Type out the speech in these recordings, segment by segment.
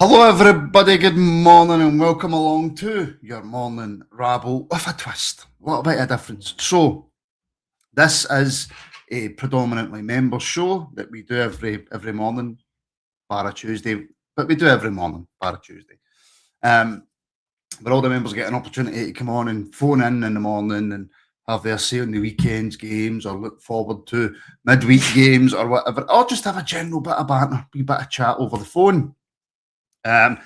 Hello everybody, good morning and welcome along to your morning rabble with a twist, a little bit of difference. So, this is a predominantly member show that we do every morning, bar a Tuesday, but we do every morning, bar a Tuesday. Where all the members get an opportunity to come on and phone in the morning and have their say on the weekend's games or look forward to midweek games or whatever, or just have a general bit of banter, a bit of chat over the phone. And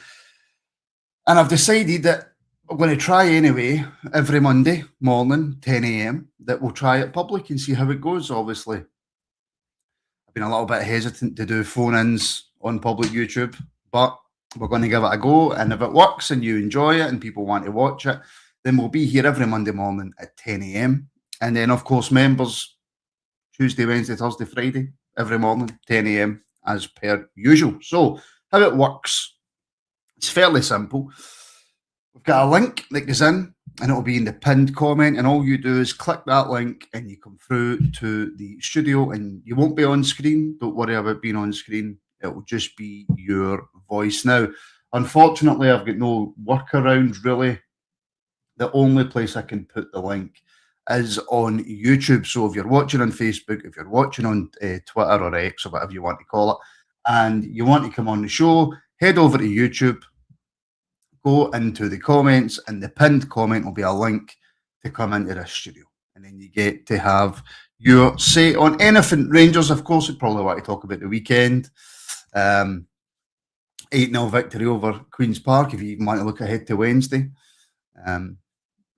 I've decided that we're going to try anyway every Monday morning, 10 a.m, that we'll try it public and see how it goes. Obviously, I've been a little bit hesitant to do phone-ins on public YouTube, but we're going to give it a go. And if it works and you enjoy it and people want to watch it, then we'll be here every Monday morning at 10 a.m. And then, of course, members, Tuesday, Wednesday, Thursday, Friday, every morning, 10 a.m, as per usual. So, how it works. It's fairly simple. We've got a link that goes in and it'll be in the pinned comment, and all you do is click that link and you come through to the studio and you won't be on screen. Don't worry about being on screen. It will just be your voice. Now, unfortunately, I've got no workaround really. The only place I can put the link is on YouTube. So if you're watching on Facebook, if you're watching on Twitter or X or whatever you want to call it, and you want to come on the show, head over to YouTube, go into the comments, and the pinned comment will be a link to come into the studio. And then you get to have your say on anything Rangers. Of course, we'd probably want to talk about the weekend. 8-0 victory over Queen's Park, if you even want to look ahead to Wednesday.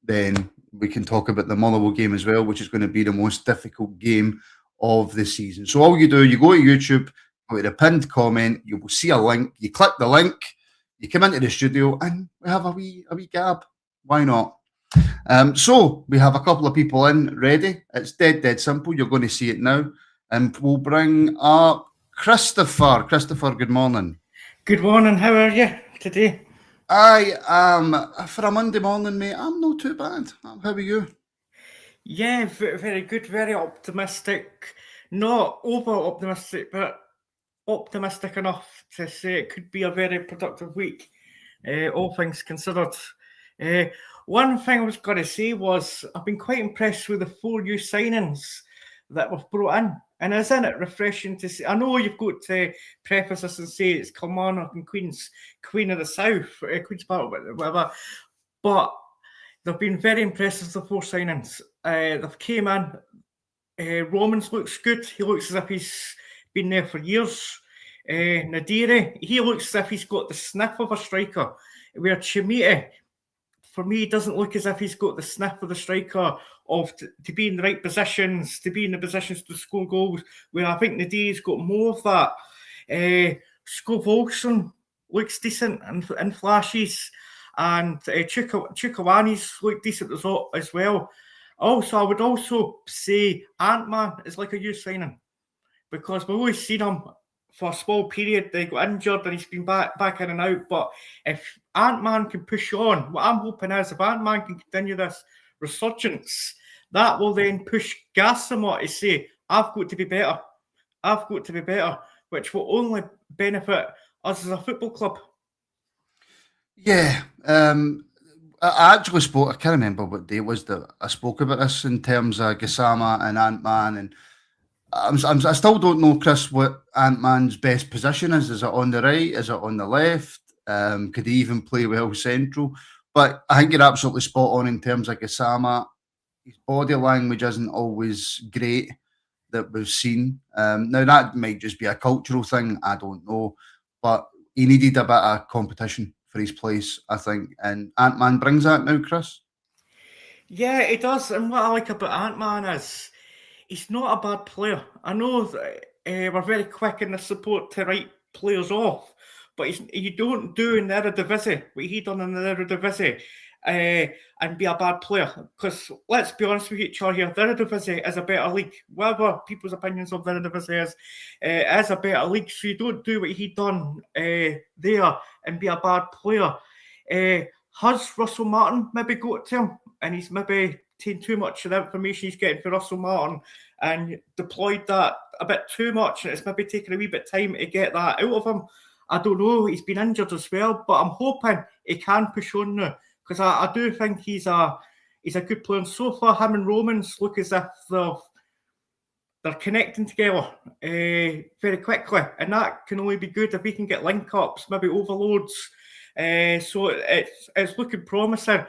Then we can talk about the Motherwell game as well, which is going to be the most difficult game of the season. So all you do, you go to YouTube, go to the pinned comment, you will see a link, you click the link, you come into the studio, and we have a wee gab. Why not? So we have a couple of people in ready. It's dead simple. You're going to see it now. And we'll bring up Christopher. Christopher, good morning. Good morning. How are you today? I am, for a Monday morning, mate, I'm not too bad. How are you? Yeah, very good, very optimistic. Not over-optimistic, but optimistic enough to say it could be a very productive week, all things considered. One thing I was going to say was I've been quite impressed with the 4 new signings that we've brought in. And isn't it refreshing to see? I know you've got to preface this and say it's Kilmarnock and Queen of the South, Queen's Park, whatever. But they've been very impressive, the 4 signings. They've came in. Romans looks good. He looks as if he's been there for years. Nadiri, he looks as if he's got the sniff of a striker. Where Chimita, for me, doesn't look as if he's got the sniff of the striker of to be in the right positions, to be in the positions to score goals, where I think Nadiri's got more of that. Skov Olsen looks decent and flashes, and Chukawani's look decent as well. Also, I would also say Ant-Man is like a youth signing, because we've always seen him for a small period. They got injured and he's been back in and out. But if Ant-Man can push on, what I'm hoping is if Ant-Man can continue this resurgence, that will then push Gas somewhat to say, I've got to be better, which will only benefit us as a football club. Yeah, I actually spoke, I can't remember what day it was that I spoke about this in terms of Gassama and Ant-Man, and I still don't know, Chris, what Ant-Man's best position is. Is it on the right? Is it on the left? Could he even play well central? But I think you're absolutely spot on in terms of Gassama. His body language isn't always great that we've seen. Now, that might just be a cultural thing. I don't know. But he needed a bit of competition for his place, I think. And Ant-Man brings that now, Chris. Yeah, it does. And what I like about Ant-Man is he's not a bad player. I know that, we're very quick in the support to write players off, but you don't do in the Eredivisie what he done in the Eredivisie and be a bad player. Because let's be honest with each other here, the Eredivisie is a better league. Whatever people's opinions of the Eredivisie is a better league. So you don't do what he done there and be a bad player. Has Russell Martin maybe got to him and he's maybe taken too much of the information he's getting for Russell Martin and deployed that a bit too much, and it's maybe taken a wee bit of time to get that out of him? I don't know. He's been injured as well, but I'm hoping he can push on now because I do think he's a good player. And so far, him and Romans look as if they're connecting together very quickly, and that can only be good if we can get link-ups, maybe overloads. So it's looking promising.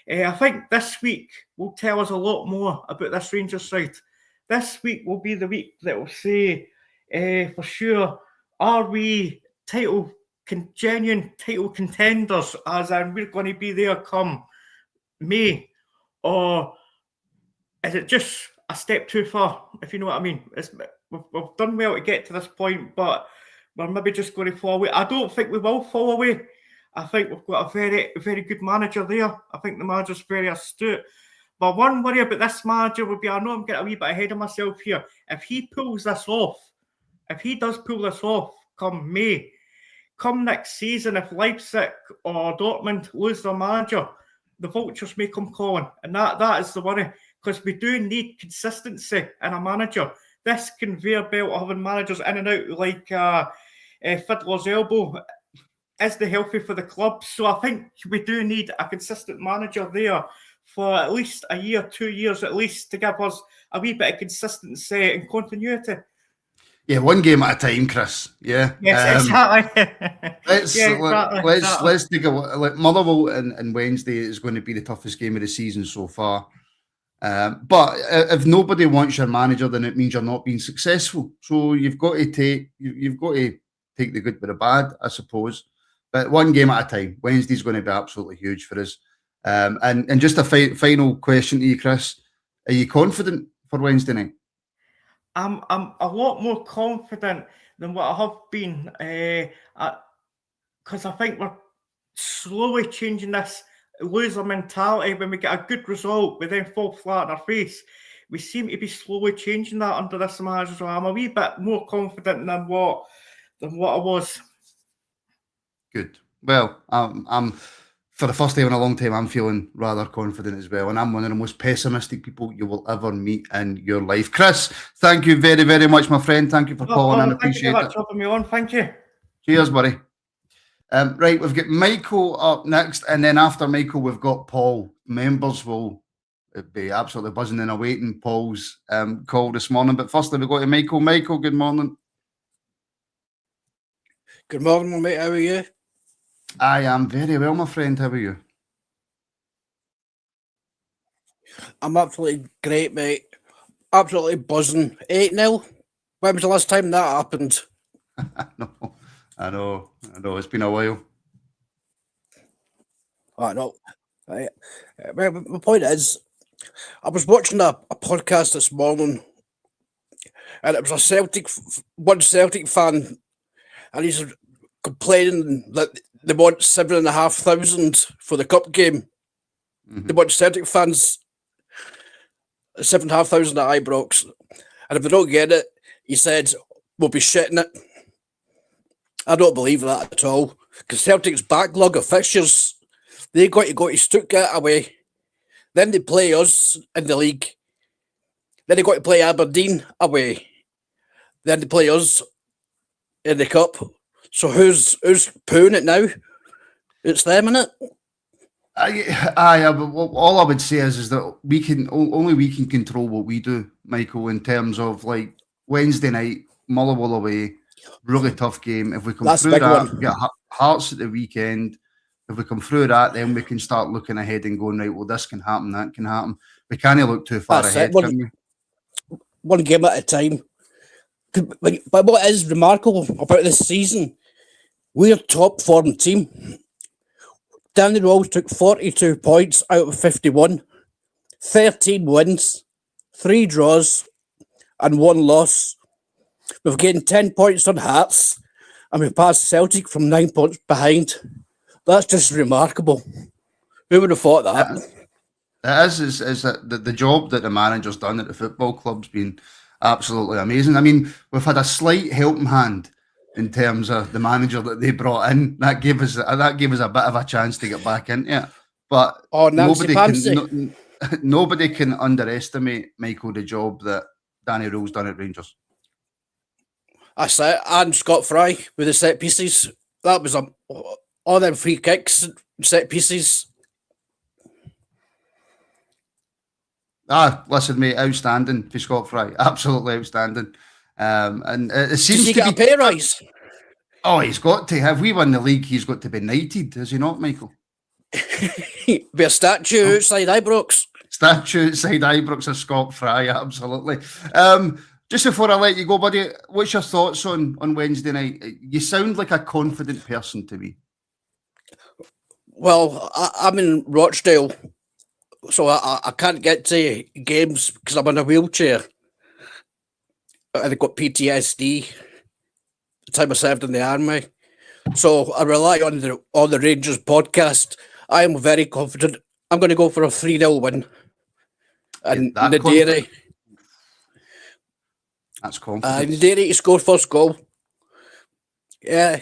I think this week will tell us a lot more about this Rangers side. This week will be the week that will say for sure, are we genuine title contenders, as in we're going to be there come May, or is it just a step too far, if you know what I mean? We've done well to get to this point, but we're maybe just going to fall away. I don't think we will fall away. I think we've got a very, very good manager there. I think the manager's very astute. But one worry about this manager would be, I know I'm getting a wee bit ahead of myself here. If he pulls this off, if he does pull this off come May, come next season, if Leipzig or Dortmund lose their manager, the vultures may come calling. And that is the worry, because we do need consistency in a manager. This conveyor belt of having managers in and out like Fiddler's Elbow isn't healthy for the club. So I think we do need a consistent manager there for at least a year, 2 years at least, to give us a wee bit of consistency and continuity. Yeah, one game at a time, Chris. Yeah. Yes, exactly. Let's take a look. Motherwell and Wednesday is going to be the toughest game of the season so far. But if nobody wants your manager, then it means you're not being successful. So you've got to take the good with the bad, I suppose. But one game at a time. Wednesday's going to be absolutely huge for us. And just a final question to you, Chris. Are you confident for Wednesday night? I'm a lot more confident than what I have been, because I think we're slowly changing this loser mentality. When we get a good result, we then fall flat on our face. We seem to be slowly changing that under this manager. So I'm a wee bit more confident than what I was. Good. Well, I'm for the first time in a long time, I'm feeling rather confident as well. And I'm one of the most pessimistic people you will ever meet in your life. Chris, thank you very, very much, my friend. Thank you for calling in. Appreciate it. Thank you for having me on. Thank you. Cheers, buddy. Right, we've got Michael up next. And then after Michael, we've got Paul. Members will be absolutely buzzing and awaiting Paul's call this morning. But firstly, we go to Michael. Michael, good morning. Good morning, mate. How are you? I am very well, my friend. How are you? I'm absolutely great, mate. Absolutely buzzing. 8-0. When was the last time that happened? I know. It's been a while. I know. Right. My point is, I was watching a podcast this morning, and it was one Celtic fan, and he's complaining that they want 7,500 for the cup game. Mm-hmm. They want Celtic fans 7,500 at Ibrox, and if they don't get it, he said, we'll be shitting it. I don't believe that at all, because Celtic's backlog of fixtures, they got to go to Stuttgart away, then they play us in the league, then they got to play Aberdeen away, then they play us in the cup. So who's pooing it now? It's them, innit? All I would say is that we can control what we do, Michael, in terms of like Wednesday night, Motherwell away, really tough game. If we come through that, we get Hearts at the weekend. If we come through that, then we can start looking ahead and going, right, well, this can happen, that can happen. We can't look too far ahead, can we? One game at a time. But what is remarkable about this season, we're a top form team. Danny Rose took 42 points out of 51, 13 wins, 3 draws, and 1 loss. We've gained 10 points on Hearts, and we've passed Celtic from 9 points behind. That's just remarkable. Who would have thought that? It is that the job that the manager's done at the football club's been absolutely amazing. I mean, we've had a slight helping hand in terms of the manager that they brought in. That gave us a bit of a chance to get back into it. But nobody can underestimate, Michael, the job that Danny Rose done at Rangers. That's it. And Scott Fry with the set pieces. that was all them free kicks, set pieces. Listen, mate, outstanding for Scott Fry. Absolutely outstanding. And it seems Does he to get be a pay rise? Oh, he's got to. If we win the league, he's got to be knighted, has he not, Michael? Be a statue outside Ibrox. Statue outside Ibrox of Scott Fry, absolutely. Just before I let you go, buddy, what's your thoughts on Wednesday night? You sound like a confident person to me. Well, I'm in Rochdale, so I can't get to games because I'm in a wheelchair. And I've got PTSD the time I served in the army. So I rely on the Rangers podcast. I am very confident. I'm going to go for a 3-0 win. And Naderi. That's confidence. Naderi to score first goal. Yeah.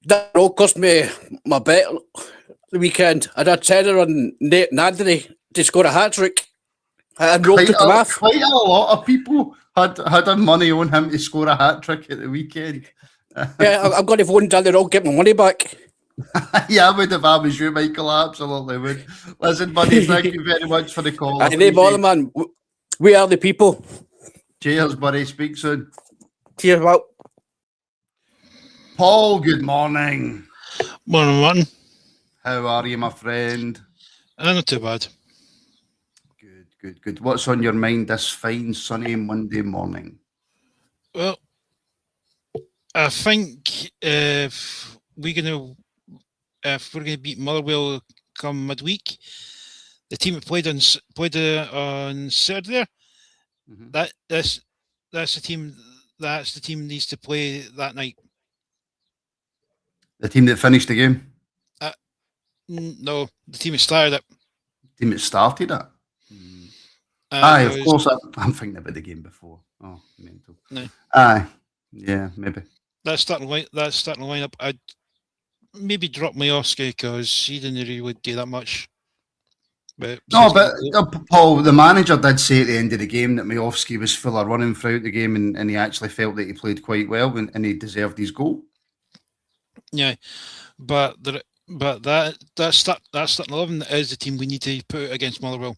That all cost me my bet the weekend. I had a tenner on Naderi to score a hat-trick. And rolled it to math. Quite a lot of people had money on him to score a hat-trick at the weekend. Yeah, I'm going to phone down there, I'll get my money back. Yeah, I would if I was you, Michael. I absolutely would. Listen, buddy, thank you very much for the call. I didn't bother, man. We are the people. Cheers, buddy. Speak soon. Cheers, well. Paul, good morning. Morning, Martin. How are you, my friend? Not too bad. Good. What's on your mind this fine, sunny Monday morning? Well, I think if we're gonna beat Motherwell come midweek, the team that played on Saturday, that's the team needs to play that night. The team that finished the game? No, the team that started it. The team that started it? Aye, of course. I'm thinking about the game before. Oh, mental. No. Aye, yeah, maybe. That starting lineup, I'd maybe drop Majowski because he didn't really do that much. But Paul, the manager did say at the end of the game that Majowski was full of running throughout the game, and he actually felt that he played quite well and he deserved his goal. Yeah, but that starting 11 is the team we need to put against Motherwell.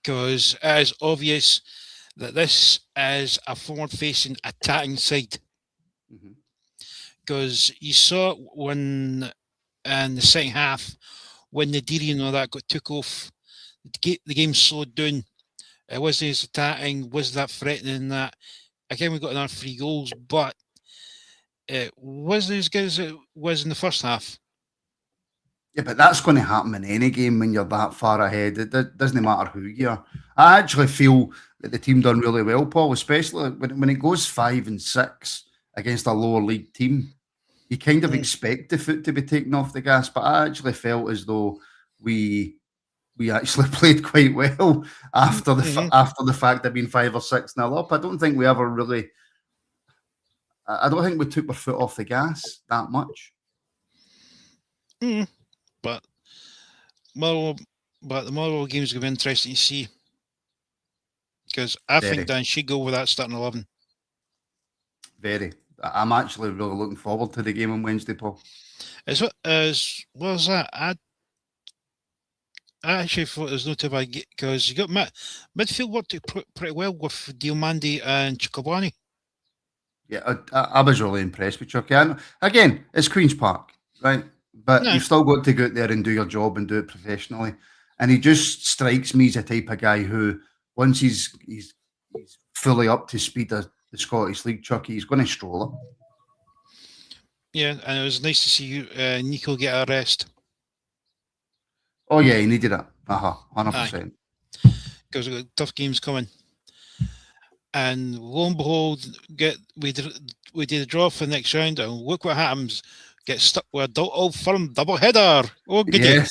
Because it is obvious that this is a forward-facing attacking side. Because you saw it when in the second half, when Naderi and all that took off, the game slowed down. It wasn't as attacking, wasn't that threatening. That again, we got another 3 goals, but it wasn't as good as it was in the first half. Yeah, but that's going to happen in any game when you're that far ahead. It doesn't matter who you are. I actually feel that the team done really well, Paul, especially when it goes 5 and 6 against a lower league team. You kind of expect the foot to be taken off the gas, but I actually felt as though we actually played quite well after the fact of being 5 or 6-0 up. I don't think we ever really. I don't think we took our foot off the gas that much. But the Motherwell game is going to be interesting to see, because I think Dan should go with that starting 11. Very. I'm actually really looking forward to the game on Wednesday, Paul. As well as that, I actually thought it was not too bad because you got midfield worked pretty well with Diomande and Chikabwani. Yeah, I was really impressed with Chucky. Again, it's Queen's Park, right? But you've still got to go out there and do your job and do it professionally. And he just strikes me as a type of guy who, once he's fully up to speed of the Scottish League, Chucky, he's going to stroll it. Yeah, and it was nice to see Nico get a rest. Oh yeah, he needed it. 100%. Because we've got tough games coming. And lo and behold, we did a draw for the next round, and look what happens. Get stuck with a Old Firm double header. Oh, goody.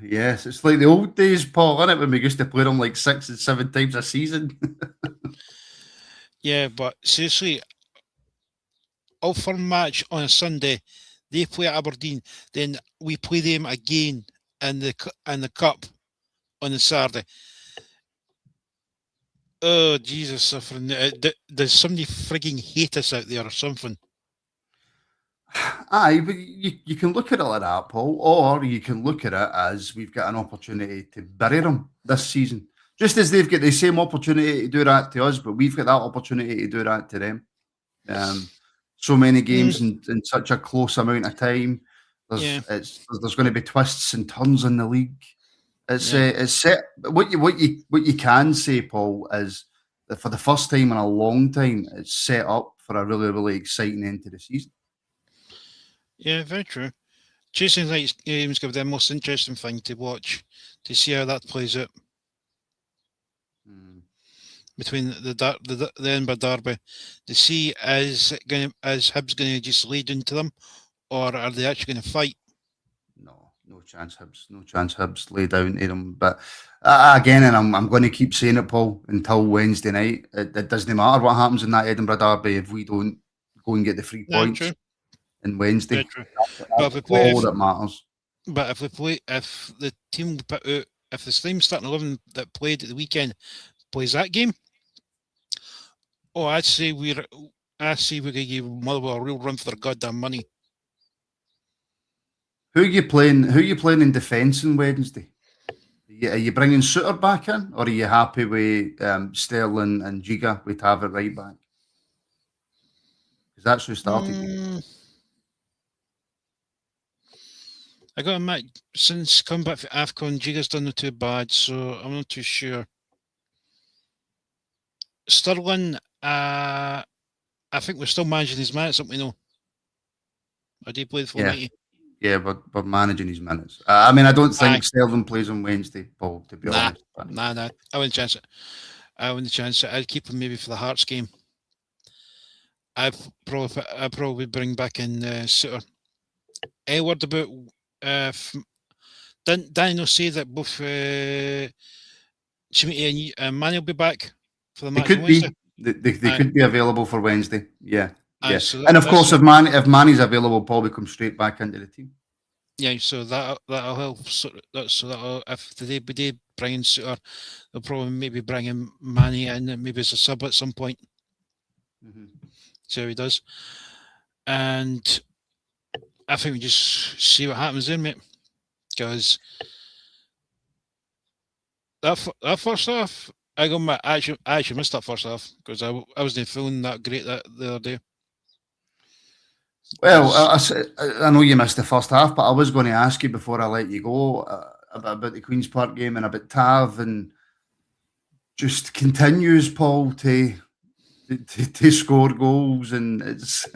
Yes. It's like the old days, Paul, isn't it? When we used to play them like 6 and 7 times a season. Yeah, but seriously, Old Firm match on a Sunday, they play at Aberdeen, then we play them again in the cup on the Saturday. Oh, Jesus, suffering. Does somebody frigging hate us out there or something? Aye, but you can look at it like that, Paul, or you can look at it as we've got an opportunity to bury them this season. Just as they've got the same opportunity to do that to us, but we've got that opportunity to do that to them. So many games in such a close amount of time. There's going to be twists and turns in the league. It's set. What you can say, Paul, is that for the first time in a long time, it's set up for a really, really exciting end to the season. Yeah, very true. Tuesday night's games give the most interesting thing to watch, to see how that plays out between the Edinburgh derby. To see is Hibs going to just lead into them, or are they actually going to fight? No chance Hibs lay down to them. But again, and I'm going to keep saying it, Paul, until Wednesday night. It doesn't matter what happens in that Edinburgh derby if we don't go and get the 3 points. True. In Wednesday, but if that matters. But if the team put out, if the same starting 11 that played at the weekend plays that game, I'd say we're going to give Motherwell a real run for their goddamn money. Who are you playing in defence on Wednesday? Are you bringing Suter back in, or are you happy with Sterling and Giga with Tav at right back? Because that's who started. I got to admit, since coming back from AFCON, Giga's done not too bad, so I'm not too sure. Sterling, I think we're still managing his minutes, don't we know? I did play the full 90. Yeah, but we're managing his minutes. I mean, I don't think Sterling plays on Wednesday, Paul, to be honest. Nah. I wouldn't chance it. I'd keep him maybe for the Hearts game. I'd probably bring back in Suter. A word about didn't Daniel say that both Chimity and Manny will be back for the match on Wednesday? They could be available for Wednesday. Yeah. So and of course, if Manny's available, Paul will come straight back into the team. Yeah, so that'll help. If they bring in Suter, they'll probably maybe bring in Manny in maybe as a sub at some point. See how he does, and I think we just see what happens there, mate. Because that first half, I actually missed that first half because I wasn't feeling that great the other day. Well, I know you missed the first half, but I was going to ask you before I let you go about the Queen's Park game and about Tav, and just continues, Paul, to score goals, and it's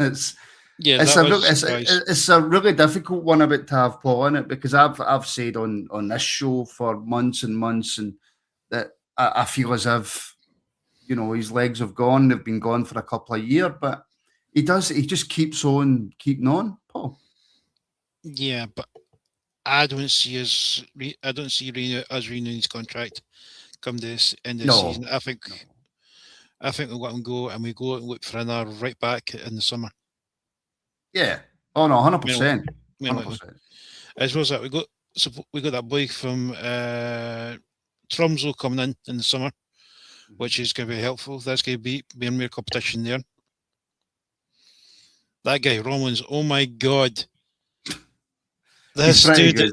a really difficult one about Tav, Paul, isn't it? Because I've said on this show for months and months, and that I feel as if his legs have gone. They've been gone for a couple of years, but he just keeps on keeping on, Paul. Yeah, but I don't see us renewing his contract come this end of the season. I think we'll let him go, and we go and look for another right back in the summer. Yeah. Oh no, 100%. 100%. As well as that, we got that boy from Tromsø coming in the summer, which is going to be helpful. That's going to be more competition there. That guy Romans, oh my god, this dude, good.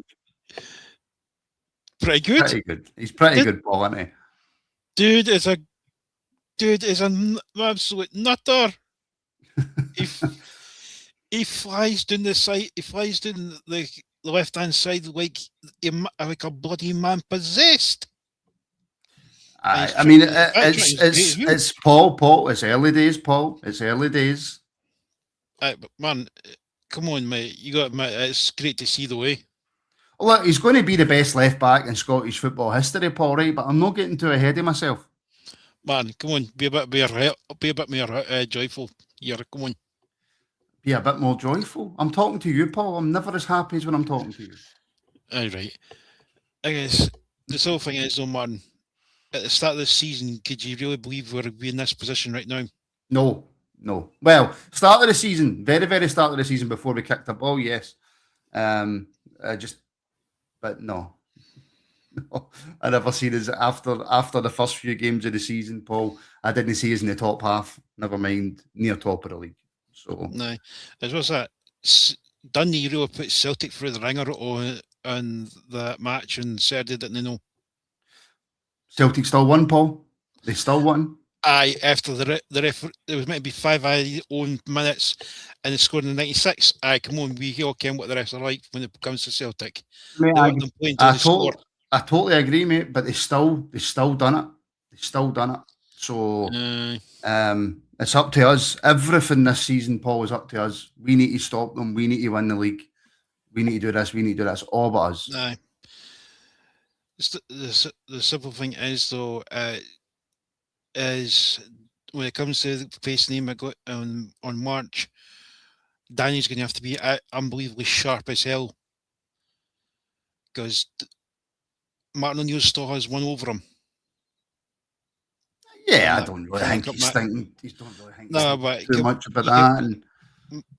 Pretty good. He's pretty good, Paul, isn't he? Dude is an absolute nutter. He flies down the side. He flies down the left-hand side like a bloody man possessed. I mean, it's Paul. It's early days, Paul. It's early days. But man, come on, mate. You got to admit, it's great to see the way. Well, look, he's going to be the best left back in Scottish football history, Paul. Right, but I'm not getting too ahead of myself. Man, come on, be a bit more joyful. Come on. Be a bit more joyful. I'm talking to you, Paul. I'm never as happy as when I'm talking to you. All right. I guess the whole thing is, though, man, at the start of the season, could you really believe we're in this position right now? No. Well, start of the season, very, very start of the season before we kicked the ball, yes. But no. I never seen us after the first few games of the season, Paul. I didn't see us in the top half, never mind near top of the league. So no, as well as that, Dundee really put Celtic through the ringer on that match on Saturday, didn't they? No. Celtic still won, Paul. They still won. Aye, after the ref, there was meant to be 5 own minutes, and they scored in the 96. Aye, come on, we all ken what the refs are like when it comes to Celtic. Mate, They want them playing till they score. I totally agree, mate. But they still done it. They still done it. So it's up to us. Everything this season, Paul, is up to us. We need to stop them. We need to win the league. We need to do this. We need to do this. All but us. Aye. The simple thing is, though, is when it comes to facing him on March, Danny's going to have to be unbelievably sharp as hell, because Martin O'Neill still has one over him. Yeah, I don't really think he's thinking. He don't really think too much about that. And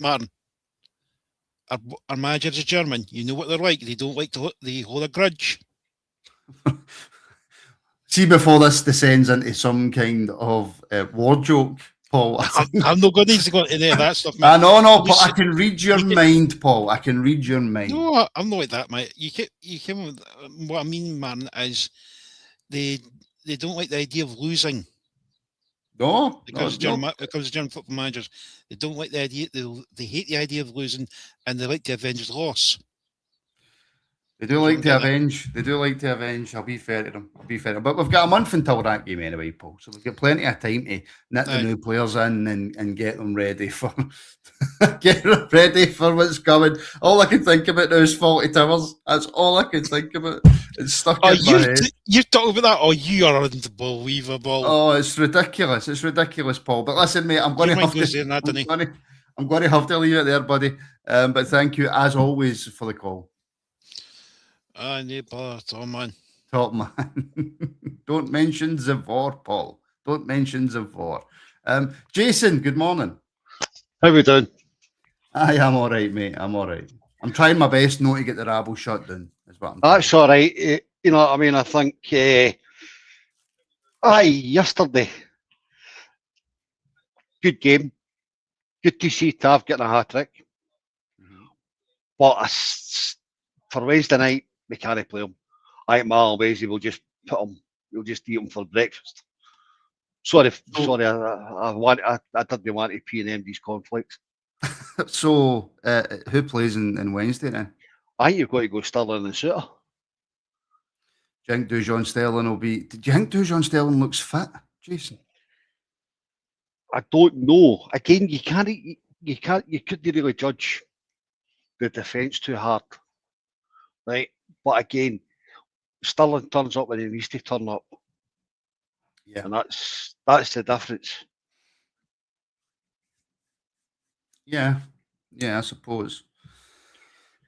Martin, our manager's a German. You know what they're like. They don't like they hold a grudge. See, before this descends into some kind of war joke, Paul. I'm not going to go into that stuff, man. No, but I can read your mind, Paul. I can read your mind. No, I'm not like that, mate. You came. What I mean, man, is they don't like the idea of losing. No, it comes to German football managers. They don't like the idea. They hate the idea of losing, and they like to avenge loss. They do like to avenge. They do like to avenge. I'll be fair to them. But we've got a month until that game anyway, Paul. So we've got plenty of time to knit the new players in and get them ready for what's coming. All I can think about now is 40 Towers. That's all I can think about. It's stuck in my head. You're talking about that? Oh, you are unbelievable. Oh, it's ridiculous. It's ridiculous, Paul. But listen, mate, I'm going to have to leave it there, buddy. But thank you, as always, for the call. Top man. Don't mention Zavor, Paul. Don't mention Zavor. Jason, good morning. How we doing? I am all right, mate. I'm all right. I'm trying my best not to get the rabble shut down. That's all right. You know what I mean? I think, yesterday, good game. Good to see Tav getting a hat-trick. Mm-hmm. But for Wednesday night, we can't play him. I think Marlon Wesley will just we'll just eat him for breakfast. Sorry, I didn't want to P&M these conflicts. So, who plays in Wednesday then? I think you've got to go Sterling and Suter. Do you think Dujon Sterling will be? Do you think Dujon Sterling looks fit, Jason? I don't know. Again, you couldn't really judge the defence too hard, right? But again, Sterling turns up when he needs to turn up. Yeah, and that's the difference. Yeah, I suppose.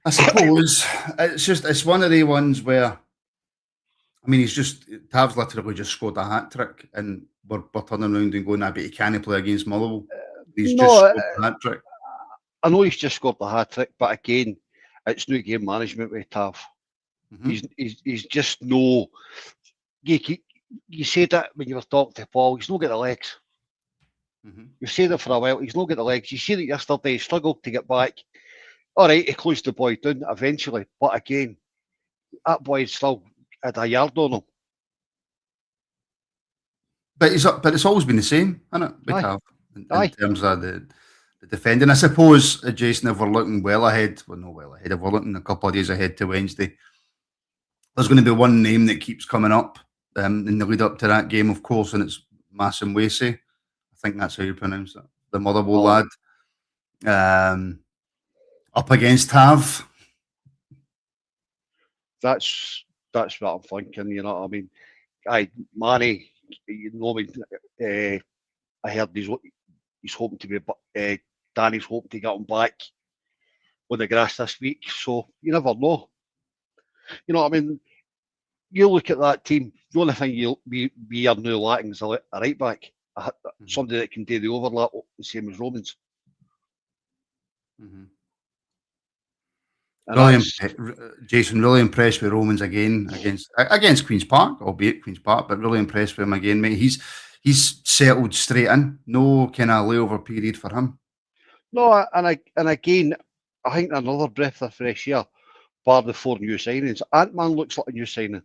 It's one of the ones where, I mean, Tav's literally just scored a hat trick, and we're turning around and going, but he can't play against Motherwell. He's just scored a hat trick. I know he's just scored a hat trick, but again, it's new game management with Tav. Mm-hmm. He's just no. You said that when you were talking to Paul. He's not got the legs. Mm-hmm. You said it for a while. He's not got the legs. You said it yesterday. He struggled to get back. All right, he closed the boy down eventually, but again, that boy still had a yard on him. But it's always been the same, hasn't it? We have in terms of the defending. I suppose, Jason, if we're looking well ahead, if we're looking a couple of days ahead to Wednesday, there's going to be one name that keeps coming up in the lead up to that game, of course, and it's Massim Wese. I think that's how you pronounce it. The Motherwell lad. Up against Tav. That's what I'm thinking, you know what I mean? Manny, you know, I heard he's hoping to be, Danny's hoping to get him back on the grass this week, so you never know. You know what I mean? You look at that team, the only thing we are now lacking is a right back, somebody that can do the overlap the same as Romans. Mm-hmm. Jason, really impressed with Romans again against Queen's Park, albeit Queen's Park, but really impressed with him again, mate. He's settled straight in, no kind of layover period for him. No, and again, I think another breath of fresh air, bar the 4 new signings. Ant-Man looks like a new signing.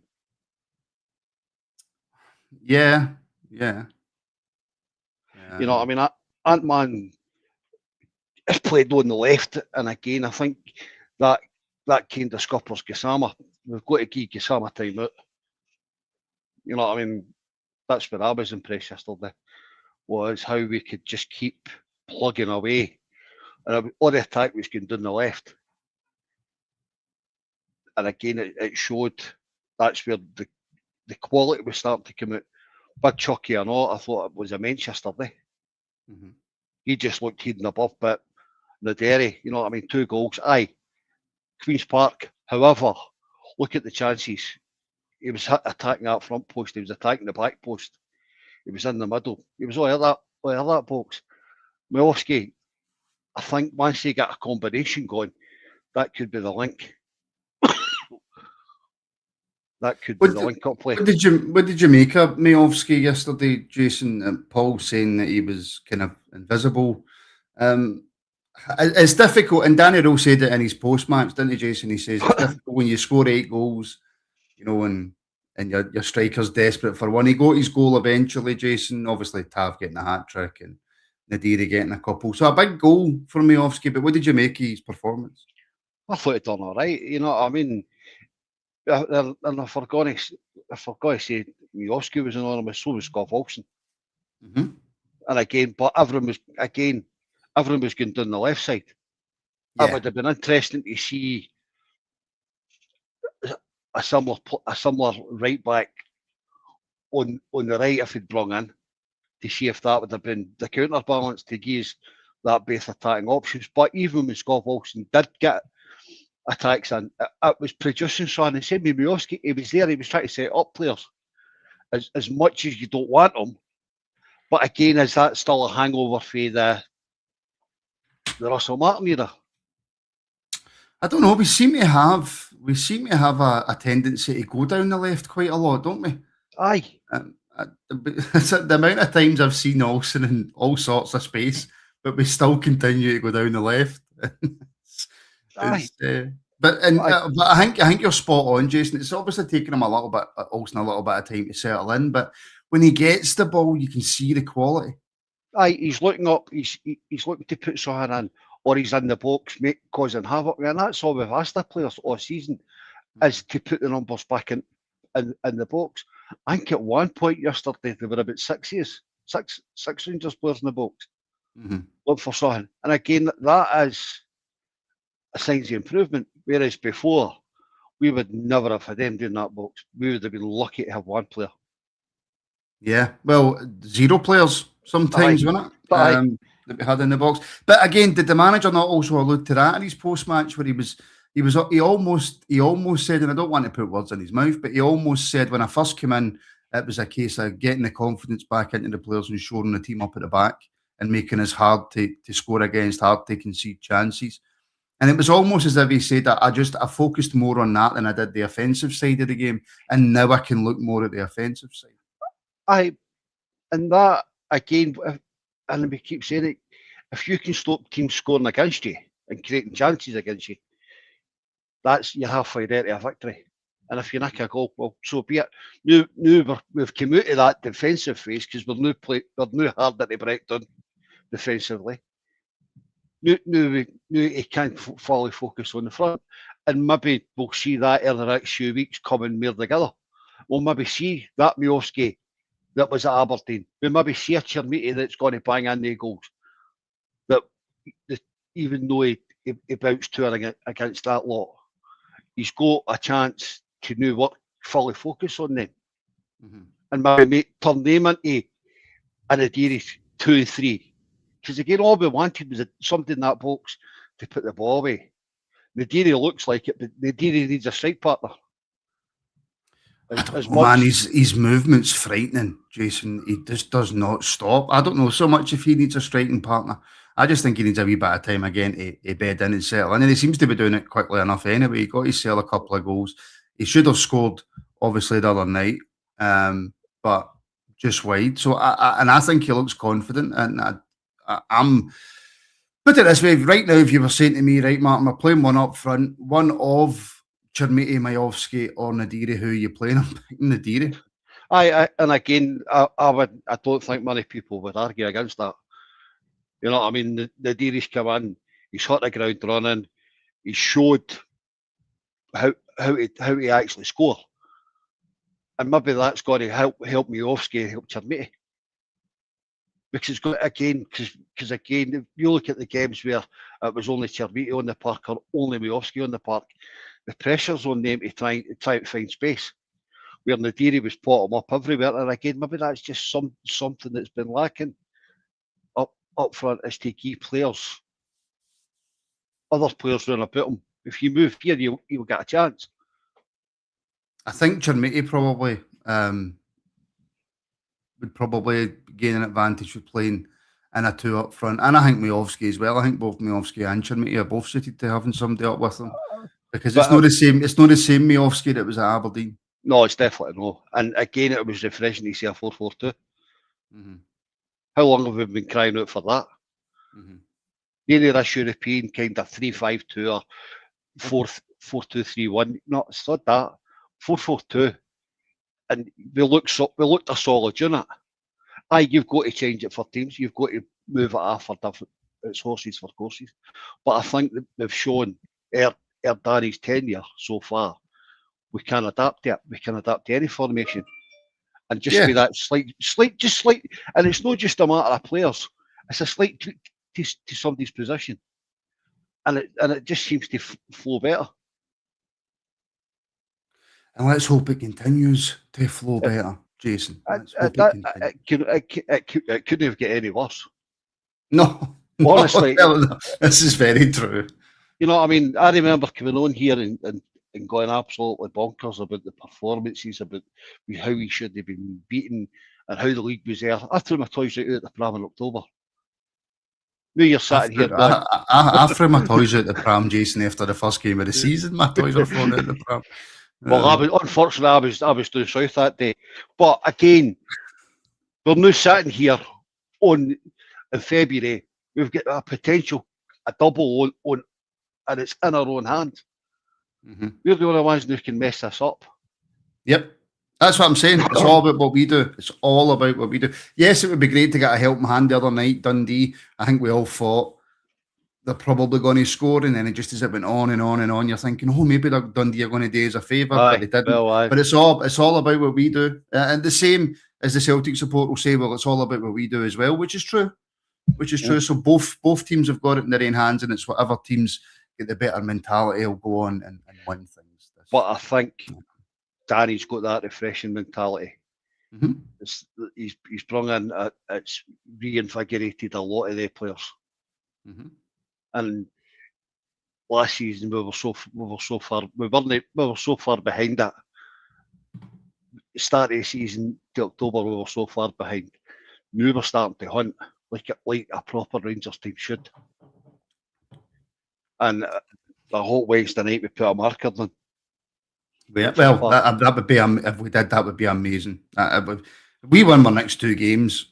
Yeah, yeah. You know what I mean? Ant-Man has played on the left, and again, I think that kind of scuppers Gassama. We've got to give Gassama time out. You know what I mean? That's where I was impressed yesterday, was how we could just keep plugging away. And all the attack was going down the left. And again, it showed that's where the quality was starting to come out. Big Chucky or not, I thought it was immense yesterday. Mhm. He just looked hidden above, but Naderi, you know what I mean? 2 goals. Aye, Queen's Park. However, look at the chances. He was attacking that front post. He was attacking the back post. He was in the middle. He was all at that box. Miloski, I think once they get a combination going, that could be the link. That could be the link-up play. What did you make of Miovski yesterday, Jason? Paul saying that he was kind of invisible. It's difficult, and Danny Rowe said it in his post-match, didn't he, Jason? He says it's difficult when you score 8 goals, you know, and your striker's desperate for one. He got his goal eventually, Jason. Obviously, Tav getting a hat-trick and Nadiri getting a couple. So a big goal for Miovski, but what did you make of his performance? I thought he'd done all right. You know what I mean? And I forgot to say Miovski was anonymous, so was Scott Wilson. Mm-hmm. And again, but everyone was going down the left side. Yeah. It would have been interesting to see a similar right back on the right if he'd brung in, to see if that would have been the counterbalance to give that both attacking options. But even when Scott Wilson did get attacks in, it was producing something. And same with Miovski, he was there, he was trying to set up players as much as you don't want them. But again, is that still a hangover for the Russell Martin era? I don't know. We seem to have a tendency to go down the left quite a lot, don't we? Aye. The amount of times I've seen Olsen in all sorts of space, but we still continue to go down the left. Aye. But I think you're spot on, Jason. It's obviously taken him Olsen a little bit of time to settle in, but when he gets the ball, you can see the quality. Aye, he's looking up. He's looking to put something in, or he's in the box, causing havoc. And that's all we've asked the players all season, is to put the numbers back in the box. I think at one point yesterday there were about six Rangers players in the box. Mm-hmm. Look for something, and again that is a signs of improvement. Whereas before, we would never have had them doing that box. We would have been lucky to have one player. Yeah, well, 0 players sometimes, wasn't it? That we had in the box. But again, did the manager not also allude to that in his post-match, where he almost said, and I don't want to put words in his mouth, but he almost said when I first came in, it was a case of getting the confidence back into the players and shoring the team up at the back and making us hard to score against, hard to concede chances. And it was almost as if he said that I focused more on that than I did the offensive side of the game, and now I can look more at the offensive side. And that again, and we keep saying it, if you can stop teams scoring against you and creating chances against you, you're halfway there to a victory. And if you nick a goal, well, so be it. Now we've come out of that defensive phase because we're now harder to break down defensively. Now he can't fully focus on the front, and maybe we'll see that in the next few weeks coming more together. We'll maybe see that Miovski that was at Aberdeen. We maybe see a Chermiti that's going to bang in the goals. That even though he bounced 2 against that lot, he's got a chance to now fully focus on them, and maybe turn them into an Adiri 2 and 3. Because again, all we wanted was somebody in that box to put the ball away. Nadiri looks like it, but Nadiri needs a strike partner. Man, his movement's frightening, Jason. He just does not stop. I don't know so much if he needs a striking partner. I just think he needs a wee bit of time again to bed in and settle in. And he seems to be doing it quickly enough anyway. He got himself a couple of goals. He should have scored, obviously, the other night, but just wide. So I think he looks confident, and Put it this way, right now, if you were saying to me, right, Martin, we're playing one up front, one of Chermiti, Majovski or Nadiri, who are you playing? I'm picking Nadiri. And again, I don't think many people would argue against that. You know what I mean? Nadiri's come in, he's hit the ground running, he showed how he actually score. And maybe that's going to help Majovski and help Chermiti. Because it's got again, because again, if you look at the games where it was only Chermiti on the park or only Majovski on the park, the pressure's on them to try to find space. Where Nadiri was potting up everywhere, and again, maybe that's just something that's been lacking up front, is to keep players, other players round about him. If you move here, you'll get a chance. I think Chermiti probably would probably gain an advantage with playing in a two up front, and I think Majovski as well. I think both Majovski and Chermiti are both suited to having somebody up with them, because it's not the same. It's not the same Majovski that was at Aberdeen. No, it's definitely no. And again, it was refreshing to see a 4-4-2. Mm-hmm. How long have we been crying out for that? Mm-hmm. Nearly this European kind of 3-5-2 or 4-2-3-1. No, it's not that. 4-4-2. And we looked a solid unit. You've got to change it for teams. You've got to move it off for different. It's horses for courses. But I think that they've shown Danny's tenure so far. We can adapt to it. We can adapt to any formation. And just be that slight, and it's not just a matter of players. It's a slight tweak to somebody's position. And it just seems to flow better. And let's hope it continues to flow better, Jason. It couldn't have got any worse. No. Honestly. No, this is very true. You know, I mean, I remember coming on here and going absolutely bonkers about the performances, about how we should have been beaten and how the league was there. I threw my toys out at the pram in October. Now you're sitting here going... I threw my toys out the pram, Jason, after the first game of the season. My toys were thrown out the pram. Well, unfortunately, I was down south that day. But again, we're now sitting here in February. We've got a potential, a double on and it's in our own hands. Mm-hmm. We're the only ones who can mess this up. Yep. That's what I'm saying. It's all about what we do. It's all about what we do. Yes, it would be great to get a helping hand the other night, Dundee. I think we all thought they're probably going to score, and then it just as it went on and on and on, you're thinking, oh, maybe Dundee are going to do us a favour, but they didn't. But it's all about what we do. And the same as the Celtic support will say, well, it's all about what we do as well, which is true. So both teams have got it in their own hands, and it's whatever teams get the better mentality will go on and win things. But I think Danny's got that refreshing mentality. Mm-hmm. He's brought in, it's reinvigorated a lot of their players. Mm-hmm. And last season we were so far behind it. Start of the season to October we were so far behind. Now we're starting to hunt like a proper Rangers team should. And I hope Wednesday night we put a marker on. Yeah, well, that would be if we did. That would be amazing. If we win our next two games,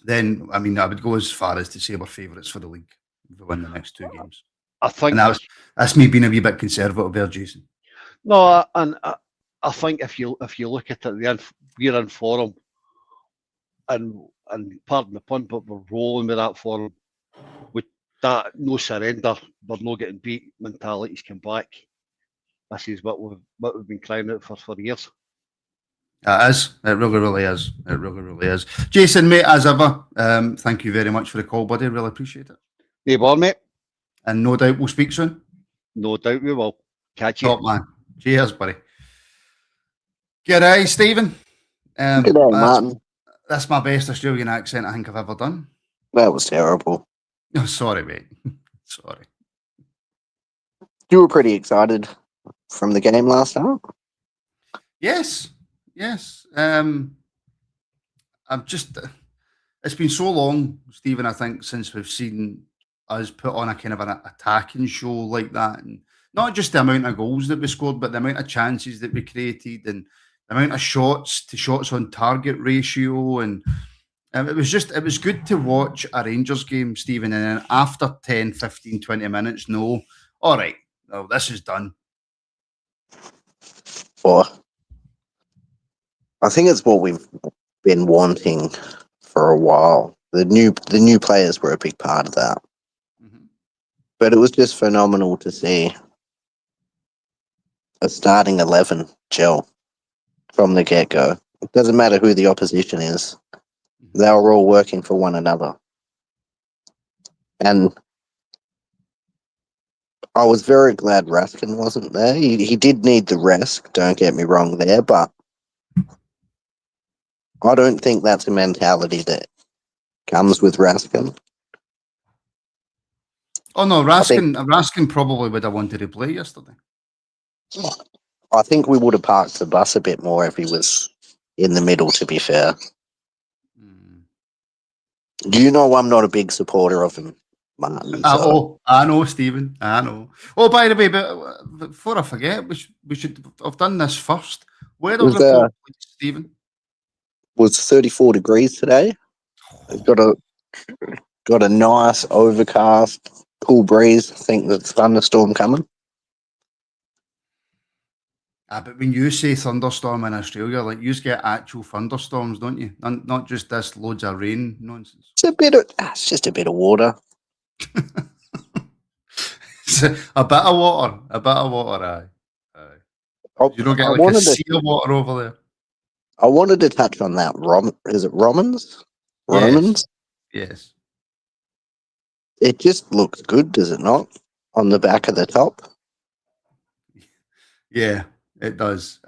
then I mean I would go as far as to say we're favourites for the league if we win the next two games. I think, and that's me being a wee bit conservative there, Jason. No, and I think if you look at it, we're in form, and pardon the pun, but we're rolling with that form. With that no surrender, we're not getting beat mentality's come back. This is what we've been crying out for years. It is. It really is. It really is. Jason, mate, as ever, thank you very much for the call, buddy. Really appreciate it. No bother, mate. And no doubt we'll speak soon. No doubt we will. Catch you. Top man. Cheers, buddy. G'day, Stephen. G'day, Martin. That's my best Australian accent I think I've ever done. That was terrible. Oh, sorry, mate. Sorry. You were pretty excited from the game last night? Yes. I'm just... It's been so long, Stephen, I think, since we've seen us put on a kind of an attacking show like that. And not just the amount of goals that we scored, but the amount of chances that we created and the amount of shots to shots on target ratio. And It was good to watch a Rangers game, Stephen, and then after 10, 15, 20 minutes, no, all right, no, this is done. Or I think it's what we've been wanting for a while. The new players were a big part of that. Mhm. But it was just phenomenal to see a starting 11 gel from the get-go. It doesn't matter who the opposition is. They were all working for one another. And I was very glad Raskin wasn't there. He did need the rest, don't get me wrong there, but I don't think that's a mentality that comes with Raskin. Oh no, think- Raskin probably would have wanted to play yesterday. I think we would have parked the bus a bit more if he was in the middle, to be fair. Mm. You know I'm not a big supporter of him, Martin. So Oh, I know, Stephen. I know. Oh, by the way, but before I forget, we should have done this first. Weather Was, report, please, Stephen. was 34 degrees today. It's got a nice overcast, cool breeze. I think there's a thunderstorm coming. But when you say thunderstorm in Australia, like you get actual thunderstorms, don't you? Not just this loads of rain nonsense. It's just a bit of water. It's a bit of water, aye. You don't get I like a wanted sea of water over there. I wanted to touch on that. Is it Romans? Romans? Yes. It just looks good, does it not? On the back of the top. Yeah, it does.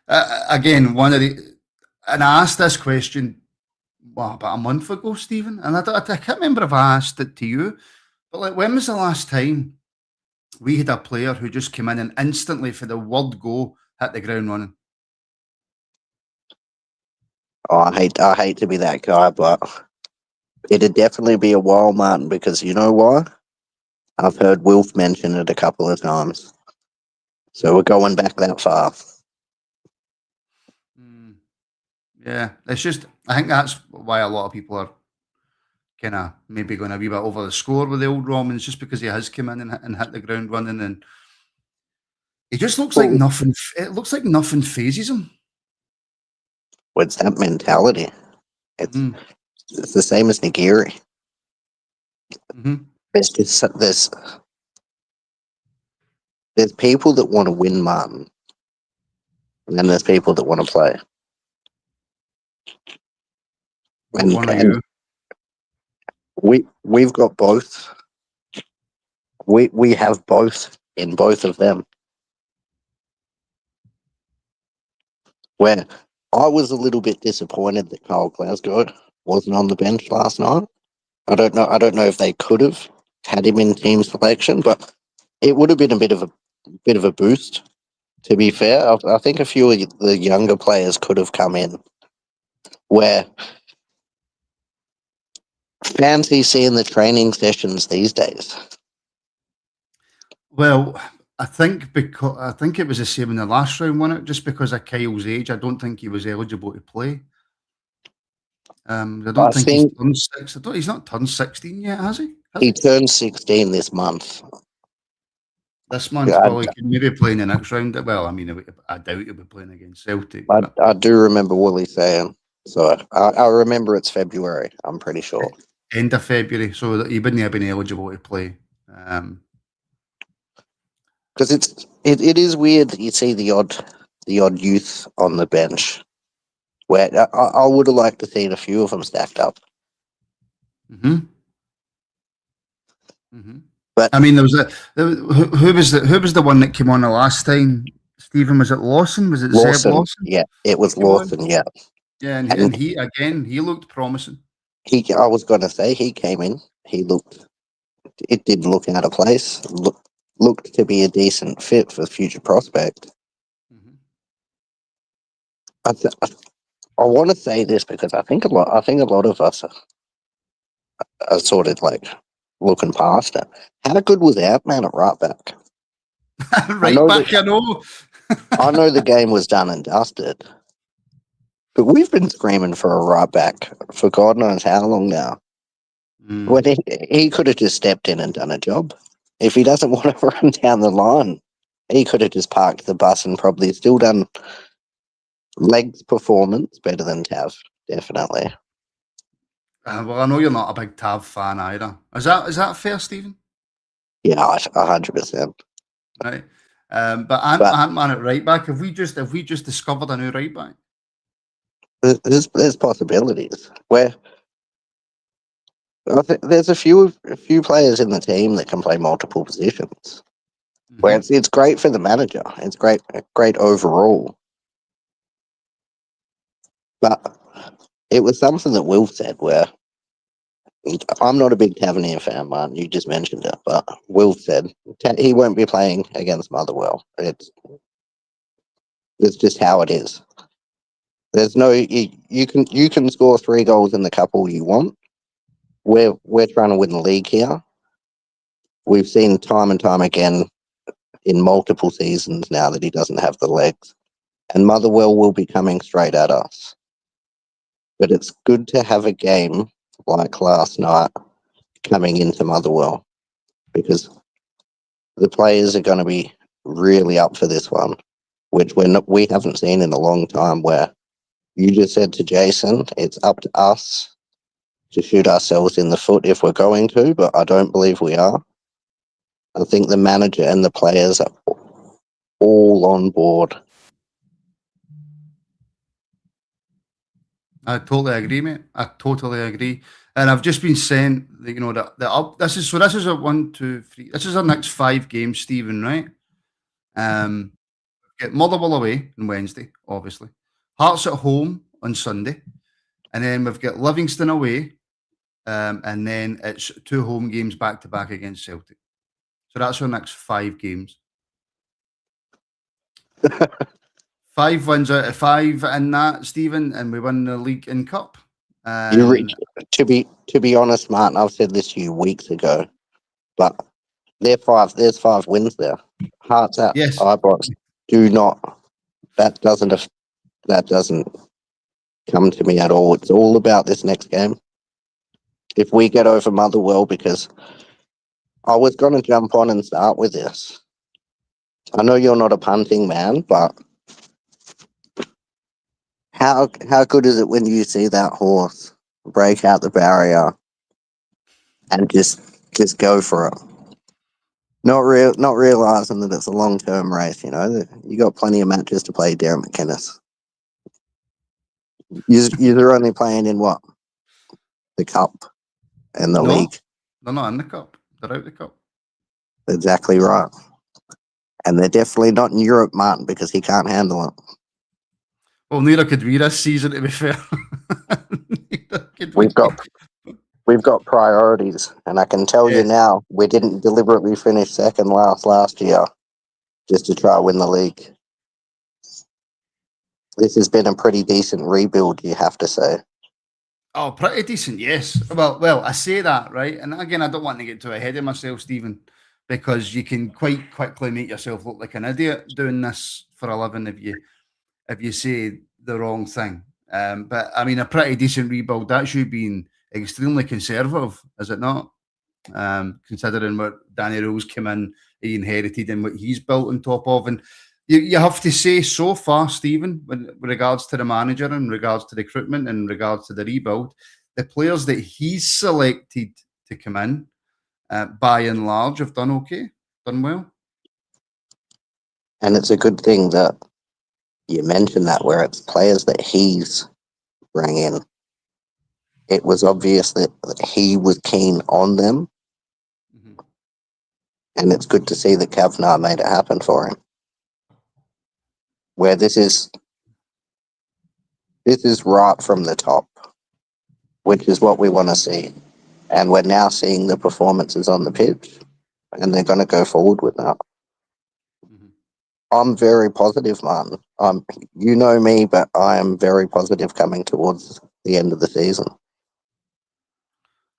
Again, and I asked this question about a month ago, Stephen, and I can't remember if I asked it to you, but like, when was the last time we had a player who just came in and instantly, for the word go, hit the ground running? Oh, I hate to be that guy, but it'd definitely be a while, Martin, because you know why? I've heard Wilf mention it a couple of times. So we're going back that far. Yeah, it's just, I think that's why a lot of people are kind of maybe going a wee bit over the score with the old Romans, just because he has come in and hit the ground running, and he just looks like Well, nothing. It looks like nothing phases him. what's that mentality? Mm. It's the same as Nigiri. Mm-hmm. There's people that want to win, Martin, and then there's people that want to play. What one are you? We've got both. We have both in both of them. Where I was a little bit disappointed that Kyle Glasgow wasn't on the bench last night. I don't know if they could have had him in team selection, but it would have been a bit of a boost. To be fair, I think a few of the younger players could have come in. Where fancy seeing the training sessions these days. Well, I think it was the same in the last round, wasn't it? Just because of Kyle's age, I don't think he was eligible to play. I don't think he's turned 6. He's not turned 16 yet, has he? He turned 16 this month. This month, Yeah, well, he could maybe play in the next round. Well, I mean, I doubt he'll be playing against Celtic. I do remember Wooly saying. So I remember it's February, I'm pretty sure. End of February, so that he wouldn't have been eligible to play. Because it is weird that you see the odd youth on the bench. Where I would have liked to see a few of them stacked up. Mm-hmm. Mm-hmm. But I mean, who was the one that came on the last time? Stephen, was it Lawson? Was it Zeb Lawson? Yeah, it was Lawson. Yeah, yeah, and he looked promising. I was going to say he came in. It didn't look out of place. Looked to be a decent fit for future prospect. Mm-hmm. I want to say this because I think a lot of us are sort of like looking past it. How good was Outman at right back? I know. I know the game was done and dusted, But we've been screaming for a right back for God knows how long now. Mm. When he could have just stepped in and done a job. If he doesn't want to run down the line, he could have just parked the bus and probably still done legs performance better than Tav, definitely. Well, I know you're not a big Tav fan either. Is that fair, Stephen? Yeah, 100%. Right. But Ant-Man at right back. Have we just discovered a new right back? There's possibilities where I think there's a few players in the team that can play multiple positions. Where it's great for the manager. It's great overall. But it was something that Will said where I'm not a big Tavernier fan, man. You just mentioned it, but Will said he won't be playing against Motherwell. It's just how it is. There's no you can score 3 goals in the cup all you want. We're trying to win the league here. We've seen time and time again in multiple seasons now that he doesn't have the legs, and Motherwell will be coming straight at us. But it's good to have a game like last night coming into Motherwell because the players are going to be really up for this one, which we haven't seen in a long time. Where you just said to Jason, it's up to us to shoot ourselves in the foot if we're going to, but I don't believe we are. I think the manager and the players are all on board. I totally agree, mate. I totally agree. And I've just been saying that, you know, this is a 1, 2, 3. This is our next 5 games, Stephen, right? Get Motherwell away on Wednesday, obviously. Hearts at home on Sunday. And then we've got Livingston away. And then it's 2 home games back to back against Celtic. So that's our next 5 games. 5 wins out of 5 in that, Stephen, and we win the league and cup. To be honest, Martin, I've said this to you weeks ago, but there's 5 wins there. Hearts out, yes. Ibrox. Do not. That doesn't come to me at all. It's all about this next game. If we get over Motherwell, because I was going to jump on and start with this. I know you're not a punting man, but how good is it when you see that horse break out the barrier and just go for it? Not realizing that it's a long-term race, you know. You got plenty of matches to play, Darren McInnes. You're only playing in what? The cup and the league. They're not in the cup. They're out the cup. Exactly right. And they're definitely not in Europe, Martin, because he can't handle it. Well, neither could we this season, to be fair. We've got priorities, and I can tell you now, we didn't deliberately finish second last year just to try to win the league. This has been a pretty decent rebuild, you have to say. Oh, pretty decent, yes. Well, I say that, right? And again, I don't want to get too ahead of myself, Stephen, because you can quite quickly make yourself look like an idiot doing this for a living if you say the wrong thing. But I mean, a pretty decent rebuild. That should be extremely conservative, is it not? Considering what Danny Rose came in, he inherited and what he's built on top of. And you have to say so far, Stephen, with regards to the manager, in regards to the recruitment, in regards to the rebuild, the players that he's selected to come in, by and large, have done okay, done well. And it's a good thing that you mentioned that, where it's players that he's bring in. It was obvious that he was keen on them. Mm-hmm. And it's good to see that Kavanagh made it happen for him. Where this is right from the top, which is what we want to see. And we're now seeing the performances on the pitch, and they're going to go forward with that. Mm-hmm. I'm very positive, Martin. You know me, but I am very positive coming towards the end of the season.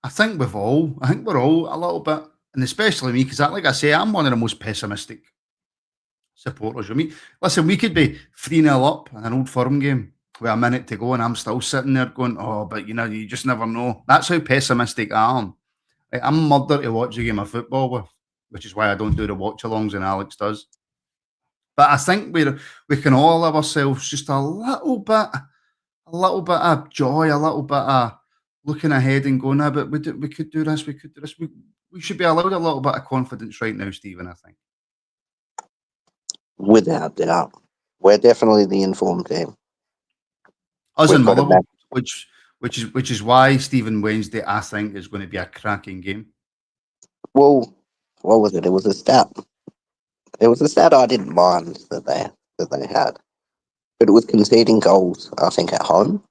I think we're all a little bit, and especially me, because like I say, I'm one of the most pessimistic supporters. I mean, listen, we could be 3-0 up in an Old Firm game, with a minute to go, and I'm still sitting there going, oh, but you just never know. That's how pessimistic I am. Like, I'm murder to watch a game of football with, which is why I don't do the watch-alongs and Alex does. But I think we can all have ourselves just a little bit of joy, a little bit of looking ahead and going, but we could do this, we could do this. We should be allowed a little bit of confidence right now, Stephen, I think. Without doubt. We're definitely the informed team. Us and We've got a Motherwell, which is why Stephen Wednesday, I think, is going to be a cracking game. Well, what was it? It was a stat. It was a stat I didn't mind that they had, but it was conceding goals. I think at home.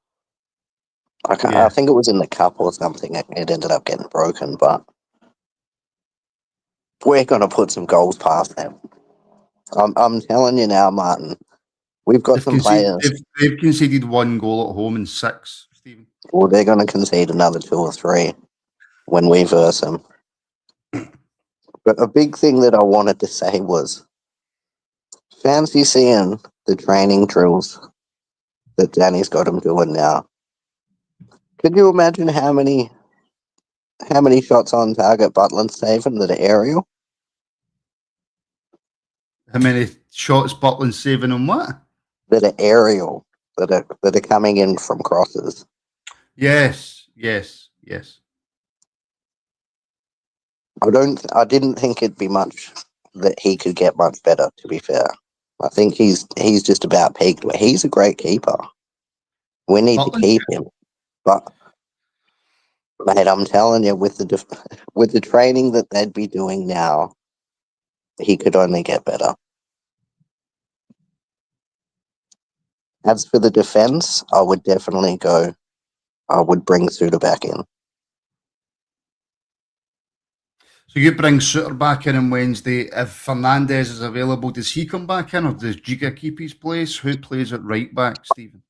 I think it was in the cup or something. It ended up getting broken, but we're going to put some goals past them. I'm telling you now, Martin. We've got some players. They've conceded 1 goal at home in 6, Stephen. Well, they're going to concede another 2 or 3 when we verse them. But a big thing that I wanted to say was, fancy seeing the training drills that Danny's got him doing now. Could you imagine how many shots on target Butland's saving that are aerial? How many shots Butland's saving on what? That are aerial, that are coming in from crosses. Yes. I didn't think it'd be much that he could get much better, to be fair. I think he's just about peaked. He's a great keeper. We need to keep him. But mate, I'm telling you, with the training that they'd be doing now, he could only get better. As for the defense, I would bring Suter back in. So you bring Suter back in on Wednesday. If Fernandez is available, does he come back in, or does Giga keep his place? Who plays at right back, Stephen?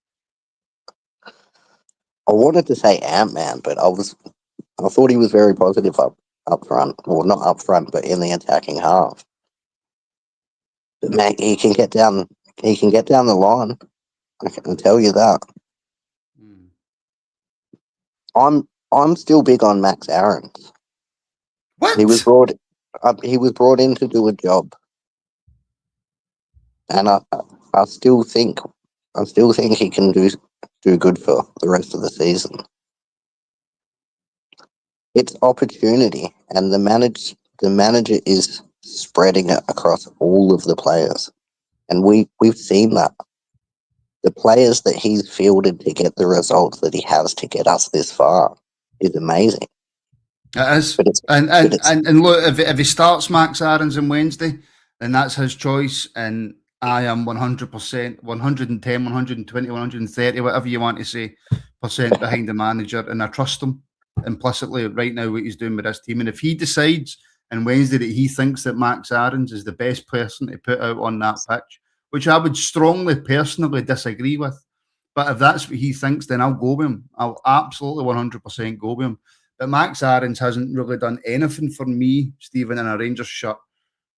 I wanted to say Ant-Man, but I thought he was very positive up front. Well, not up front, but in the attacking half. But mate, he can get down the line. I can tell you that. I'm still big on Max Aarons. What? He was brought in to do a job, and I still think he can do good for the rest of the season. It's opportunity, and the manager is spreading it across all of the players, and we've seen that. The players that he's fielded to get the results that he has to get us this far is amazing. It is. And look, if he starts Max Aarons on Wednesday, then that's his choice. And I am 100%, 110, 120, 130, whatever you want to say, % behind the manager. And I trust him implicitly right now, what he's doing with this team. And if he decides on Wednesday that he thinks that Max Aarons is the best person to put out on that pitch, which I would strongly personally disagree with, but if that's what he thinks, then I'll go with him. I'll absolutely 100% go with him. But Max Aarons hasn't really done anything for me, Stephen, in a Rangers shirt,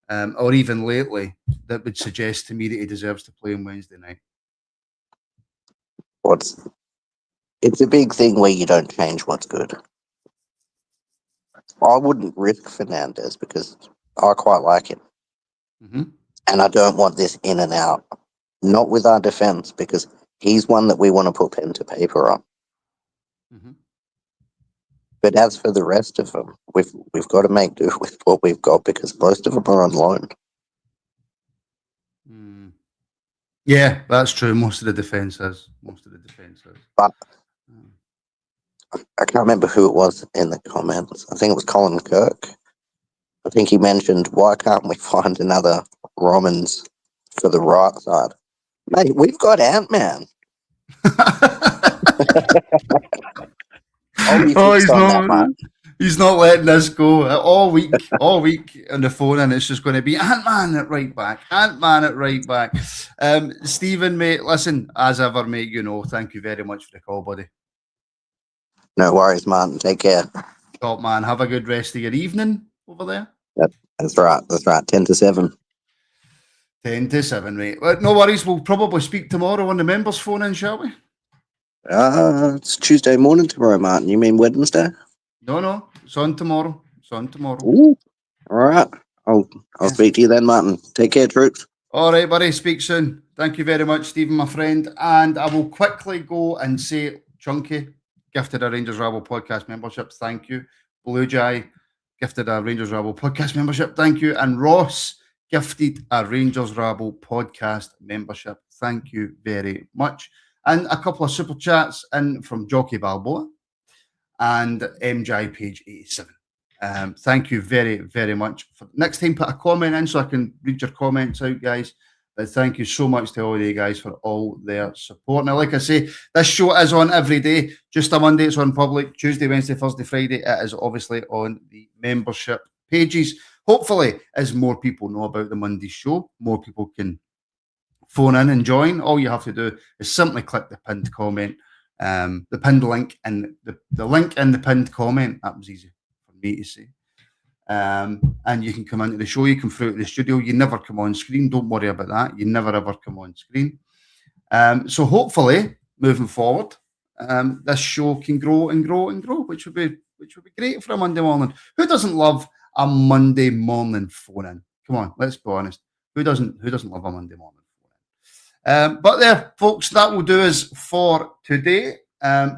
or even lately, that would suggest to me that he deserves to play on Wednesday night. It's a big thing where you don't change what's good. I wouldn't risk Fernandez because I quite like him. Mm-hmm. And I don't want this in and out. Not with our defense, because he's one that we want to put pen to paper on. Mm-hmm. But as for the rest of them, we've got to make do with what we've got because most of them are on loan. Yeah, that's true. Most of the defence is. But I can't remember who it was in the comments. I think it was Colin Kirk. I think he mentioned, why can't we find another Romans for the right side? Mate, we've got Ant-Man. He's not letting this go all week on the phone, and it's just going to be Ant-Man at right back. Stephen, mate, listen, as ever, mate, thank you very much for the call, buddy. No worries, Martin. Take care. Top man, have a good rest of your evening over there. That's right. 10 to 7. 10 to 7, mate. Well, no worries, we'll probably speak tomorrow on the members phone in, shall we? It's Tuesday morning tomorrow, Martin. You mean Wednesday? No, it's on tomorrow. It's on tomorrow. Ooh. All right. I'll Yeah. speak to you then, Martin. Take care, troops. All right, buddy. Speak soon. Thank you very much, Stephen, my friend. And I will quickly go and say, Chunky gifted a Rangers Rabble podcast membership. Thank you. Blue Jay gifted a Rangers Rabble podcast membership. Thank you. And Ross gifted a Rangers Rabble podcast membership. Thank you very much. And a couple of super chats in from Jockey Balboa and MJ Page 87. Thank you very, very much. For next time, put a comment in so I can read your comments out, guys. But thank you so much to all of you guys for all their support. Now, like I say, this show is on every day. Just a Monday, it's on public. Tuesday, Wednesday, Thursday, Friday, it is obviously on the membership pages. Hopefully, as more people know about the Monday show, more people can phone in and join. All you have to do is simply click the pinned comment, the pinned link, and the link in the pinned comment. That was easy for me to say. And you can come into the show, you come through to the studio, you never come on screen. Don't worry about that. You never ever come on screen. So hopefully, moving forward, this show can grow and grow and grow, which would be great for a Monday morning. Who doesn't love a Monday morning phone in? Come on, let's be honest. Who doesn't love a Monday morning phone in? But there, folks, that will do us for today.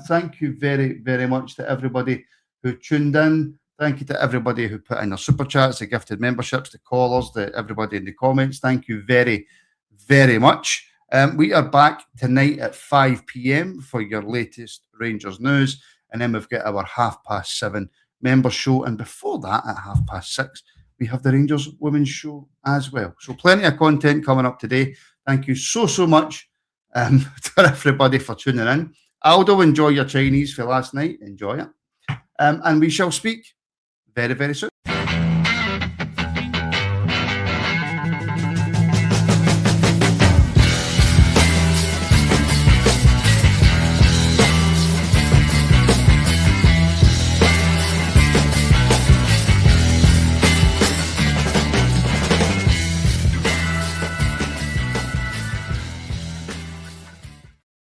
Thank you very, very much to everybody who tuned in. Thank you to everybody who put in their super chats, the gifted memberships, the callers, everybody in the comments. Thank you very, very much. We are back tonight at 5 p.m. for your latest Rangers news. And then we've got our 7:30 member show. And before that, at 6:30, we have the Rangers Women's Show as well. So plenty of content coming up today. Thank you so much to everybody for tuning in. Aldo, enjoy your Chinese for last night. Enjoy it. And we shall speak very, very soon.